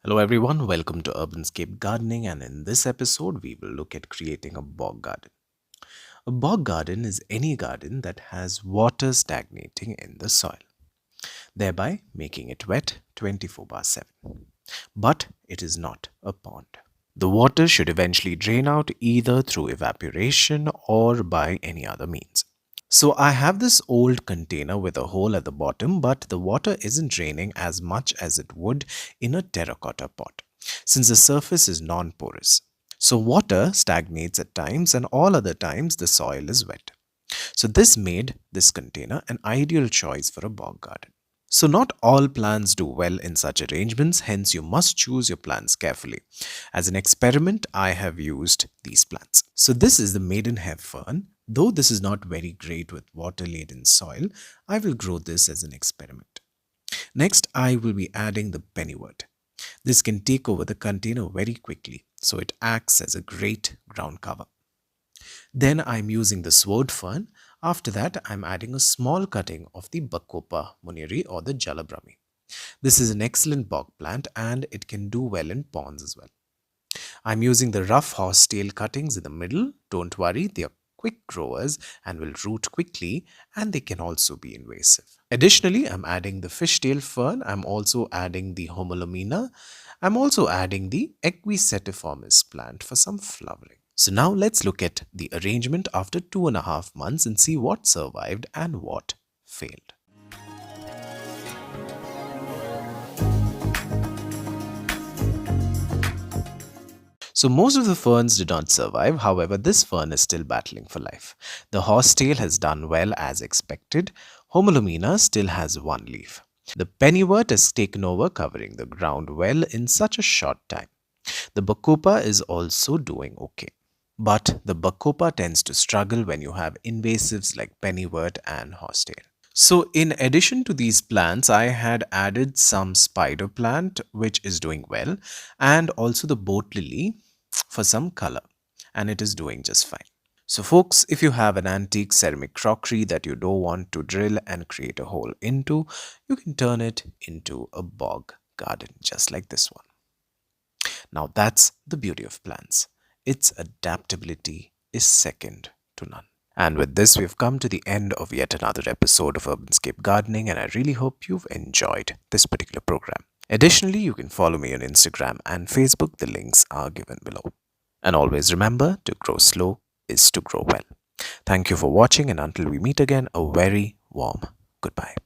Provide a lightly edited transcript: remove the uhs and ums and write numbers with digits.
Hello everyone, welcome to Urbanscape Gardening, and in this episode we will look at creating a bog garden. A bog garden is any garden that has water stagnating in the soil, thereby making it wet 24/7. But it is not a pond. The water should eventually drain out either through evaporation or by any other means. So I have this old container with a hole at the bottom, but the water isn't draining as much as it would in a terracotta pot, since the surface is non-porous. So water stagnates at times and all other times the soil is wet. So this made this container an ideal choice for a bog garden. So not all plants do well in such arrangements, hence you must choose your plants carefully. As an experiment, I have used these plants. So this is the maidenhair fern. Though this is not very great with water-laden soil, I will grow this as an experiment. Next, I will be adding the pennywort. This can take over the container very quickly, so it acts as a great ground cover. Then I'm using the sword fern. After that, I'm adding a small cutting of the Bacopa muniri or the Jalabrami. This is an excellent bog plant and it can do well in ponds as well. I'm using the rough horsetail cuttings in the middle. Don't worry, they are quick growers and will root quickly, and they can also be invasive. Additionally, I'm adding the fishtail fern. I'm also adding the Homolomina. I'm also adding the Equisetiformis plant for some flowering. So now let's look at the arrangement after 2.5 months and see what survived and what failed. So most of the ferns did not survive, however this fern is still battling for life. The horsetail has done well as expected. Homolomina still has one leaf. The pennywort has taken over, covering the ground well in such a short time. The bacopa is also doing okay. But the bacopa tends to struggle when you have invasives like pennywort and horsetail. So in addition to these plants, I had added some spider plant which is doing well, and also the boat lily for some color, and it is doing just fine. So folks, if you have an antique ceramic crockery that you don't want to drill and create a hole into, you can turn it into a bog garden just like this one. Now that's the beauty of plants. Its adaptability is second to none. And with this, we've come to the end of yet another episode of Urbanscape Gardening, and I really hope you've enjoyed this particular program. Additionally, you can follow me on Instagram and Facebook. The links are given below. And always remember, to grow slow is to grow well. Thank you for watching, and until we meet again, a very warm goodbye.